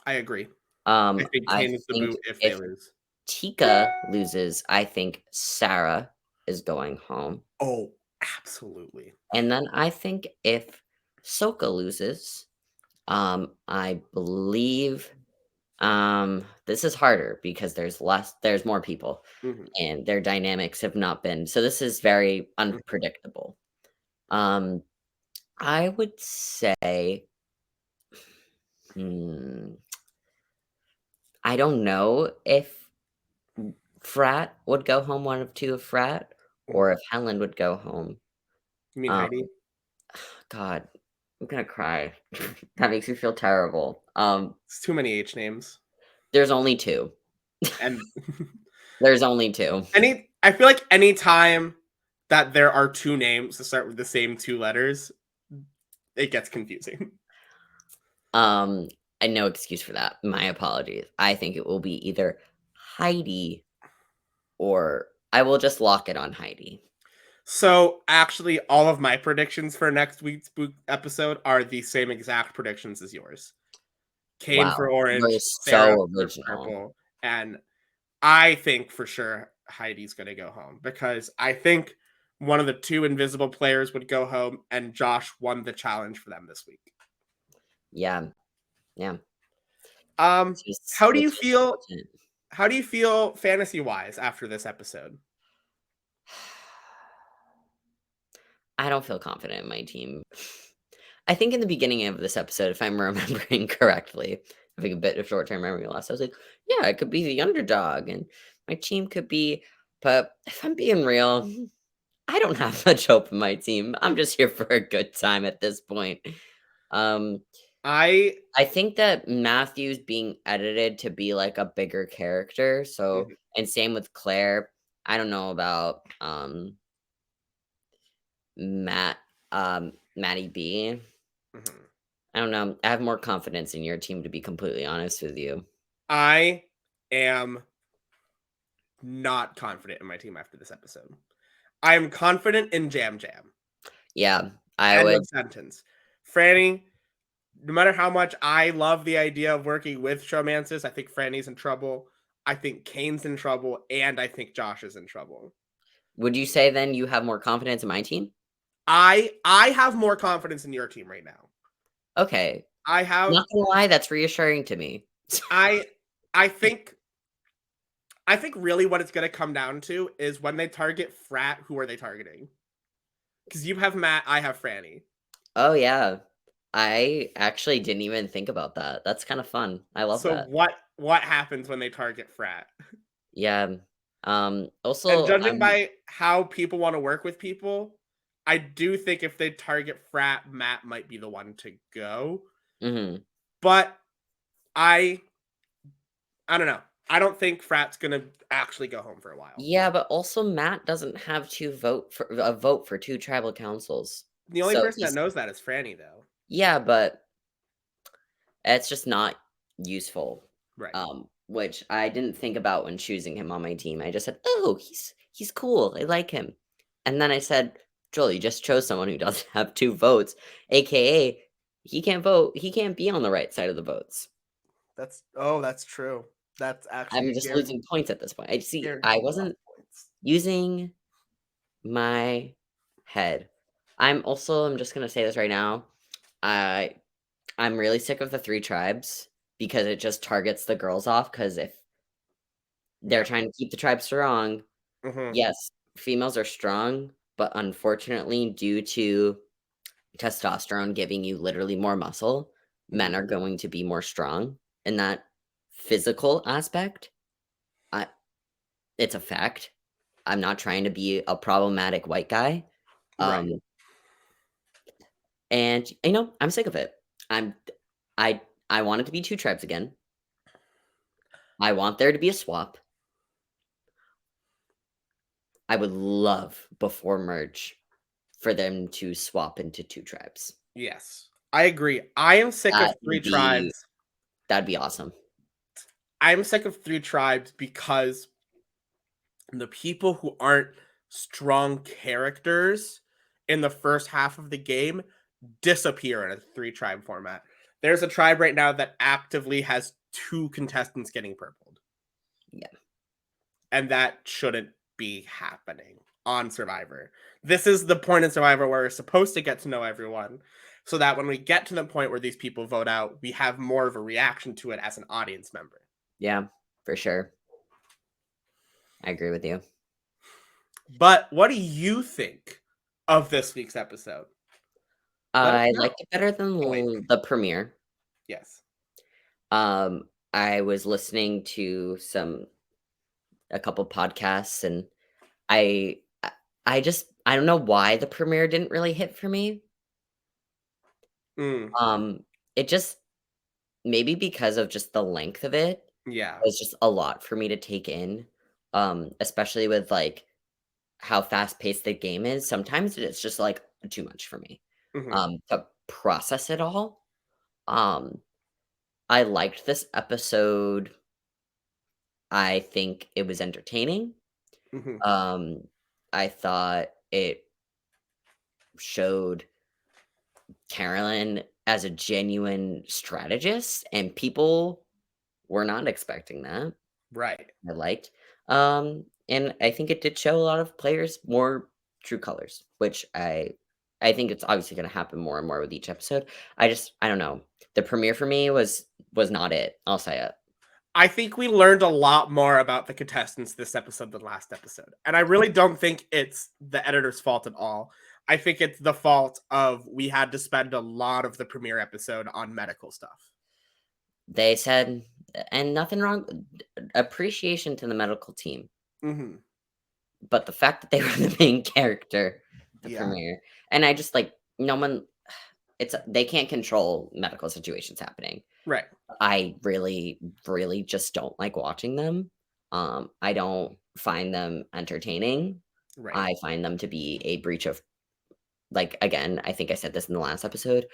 I agree. I think I Kane is the think boot if they if lose. Tika loses, I think Sarah is going home. Oh, absolutely. And then I think if Soka loses, I believe this is harder because there's more people Mhm, and their dynamics have not been so this is very mhm. unpredictable. Um I would say hmm, I don't know if Frat would go home, one of 2 of Frat, or Mhm. if Helen would go home. You mean Um, Heidi? God, I'm gonna cry. That makes me feel terrible. It's too many H names. There's only 2. And There's only 2. I feel like any time that there are 2 names that start with the same 2 letters, it gets confusing. Um, and no excuse for that. My apologies. I think it will be either Heidi or I will just lock it on Heidi. So actually, all of my predictions for next week's book episode are the same exact predictions as yours. Kane Wow, for you're orange, Sarah so for original. purple, and I think for sure Heidi's gonna go home because I think one of the two invisible players would go home, and Josh won the challenge for them this week. Yeah, yeah. Um, Just how do which you is feel? unfortunate. How do you feel fantasy wise after this episode? I don't feel confident in my team. I think in the beginning of this episode, if I'm remembering correctly, having a bit of short-term memory loss, I was like, "Yeah, I could be the underdog, and my team could be." But if I'm being real, I don't have much hope in my team. I'm just here for a good time at this point. Um, I I think that Matthew's being edited to be like a bigger character. So, mhm, and same with Claire. I don't know about Matt, Maddie B. mhm. I don't know. I have more confidence in your team, to be completely honest with you. I am not confident in my team after this episode. I am confident in Jam Jam. Yeah, I End would. of sentence. Franny, no matter how much I love the idea of working with Showmances, I think Franny's in trouble. I think Kane's in trouble, and I think Josh is in trouble. Would you say then you have more confidence in my team? I have more confidence in your team right now. Okay, I have not gonna lie, that's reassuring to me. I I think really what it's gonna come down to is when they target Frat, who are they targeting? Because you have Matt, I have Franny. Oh yeah, I actually didn't even think about that. That's kind of fun. I love So that. what happens when they target Frat? Yeah. And Also, judging by how people want to work with people, I do think if they target Frat, Matt might be the one to go. mhm. But I I don't know. I don't think Frat's gonna actually go home for a while. Yeah, but also Matt doesn't have to vote for 2 tribal councils. The only So person that he's knows that is Franny, though. yeah, but it's just not useful, Right. which I didn't think about when choosing him on my team. I just said, "Oh, he's cool. I like him." And then I said, "Joel, you just chose someone who doesn't have 2 votes, AKA he can't vote. He can't be on the right side of the votes." That's true. That's I'm actually just losing points at this point. I see. I guaranteed lost wasn't points. using my head. I'm just gonna say this right now. I I'm really sick of the 3 tribes because it just targets the girls off. Because if they're Yeah. trying to keep the tribe strong, Mhm. yes, females are strong, but unfortunately, due to testosterone giving you literally more muscle, men Mhm. are going to be more strong in that physical aspect. I It's a fact. I'm not trying to be a problematic white guy. Right. Um, and I'm sick of it. I'm I I want it to be 2 tribes again. I want there to be a swap. I would love before merge for them to swap into 2 tribes. Yes. I agree. I am sick of That three would be tribes. that'd be awesome. I'm sick of three tribes because the people who aren't strong characters in the first half of the game disappear in a three tribe format. There's a tribe right now that actively has two contestants getting purpled, Yeah. and that shouldn't be happening on Survivor. This is the point in Survivor where we're supposed to get to know everyone so that when we get to the point where these people vote out, we have more of a reaction to it as an audience member. Yeah, for sure. I agree with you. But what do you think of this week's episode? Let us I know. liked it better than Like, the premiere. yes. I was listening to a couple podcasts, and I just I don't know why the premiere didn't really hit for me. Mm, Um, it just maybe because of just the length of it yeah. was just a lot for me to take in, especially with, like, how fast-paced the game is. Sometimes it's just, like, too much for me, Hmm. to process it all. Um, I liked this episode. I think it was entertaining. Hmm. Um, I thought it showed Carolyn as a genuine strategist, and people were not expecting that. Right. I liked. And I think it did show a lot of players more true colors, which I think it's obviously going to happen more and more with each episode. I don't know. The premiere for me was not it. I'll say it. I think we learned a lot more about the contestants this episode than last episode. And I really don't think it's the editor's fault at all. I think it's the fault of we had to spend a lot of the premiere episode on medical stuff. They said, and nothing wrong. Appreciation to the medical team, Hmm. but the fact that they were the main character, the Yeah. premiere, and I just like no one. It's they can't control medical situations happening. Right. I really, really just don't like watching them. I don't find them entertaining. Right. I find them to be a breach of, like, again, I think I said this in the last episode.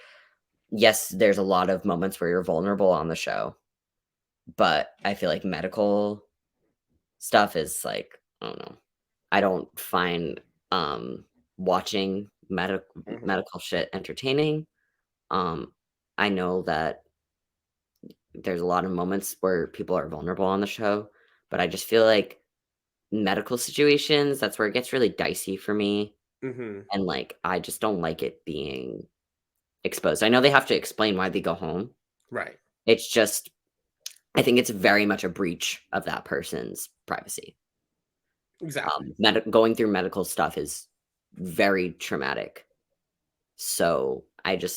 Yes, there's a lot of moments where you're vulnerable on the show, but I feel like medical stuff is like, I don't know. I don't find watching Hmm. medical shit entertaining. Um, I know that there's a lot of moments where people are vulnerable on the show, but I just feel like medical situations, that's where it gets really dicey for me, Hmm. and, like, I just don't like it being exposed. I know they have to explain why they go home. Right. It's just I think it's very much a breach of that person's privacy. Exactly. Going through medical stuff is very traumatic. So, I don't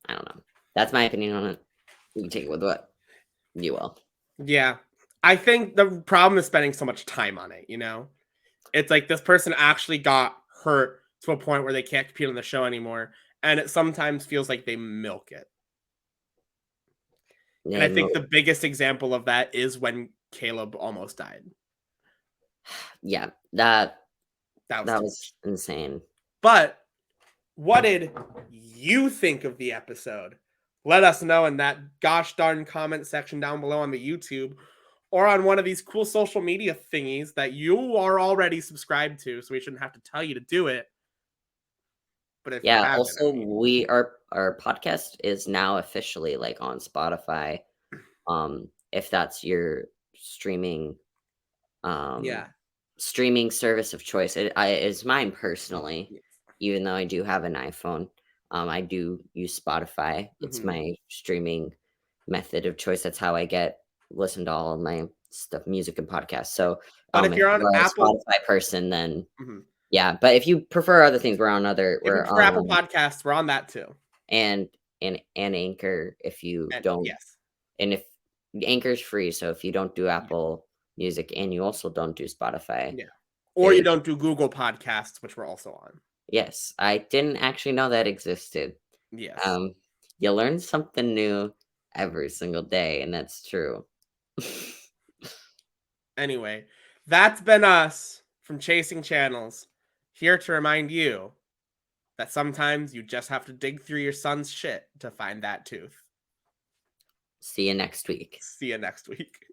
know. That's my opinion on it. You can take it with what you will. Yeah. I think the problem is spending so much time on it, you know? It's like this person actually got hurt to a point where they can't compete on the show anymore. And it sometimes feels like they milk it. And I They think the mo biggest example of that is when Caleb almost died. Yeah, that That was that too was much. insane. But what did you think of the episode? Let us know in that gosh darn comment section down below on the YouTube or on one of these cool social media thingies that you are already subscribed to, so we shouldn't have to tell you to do it. But if you Yeah, haven't, I also, mean, our podcast is now officially, like, on Spotify, if that's your um, yeah. streaming service of choice. It's mine personally, Yes. even though I do have an iPhone. I do use Spotify. It's Mhm. my streaming method of choice. That's how I listen to all of my stuff, music and podcasts. So, But if if you're on you are a Apple, Spotify person, then mhm. yeah. But if you prefer other things, If you we're prefer on, Apple Podcasts, we're on that too. and Anchor if you And don't, yes. and if Anchor's free, so if you don't do Yeah. Apple Music and you also don't do Spotify, Yeah. Or you it don't do Google Podcasts, which we're also on. yes, I didn't actually know that existed. Yes. Um, you learn something new every single day, and that's true. Anyway, that's been us from Chasing Channels, here to remind you that sometimes you just have to dig through your son's shit to find that tooth. See you next week. See you next week.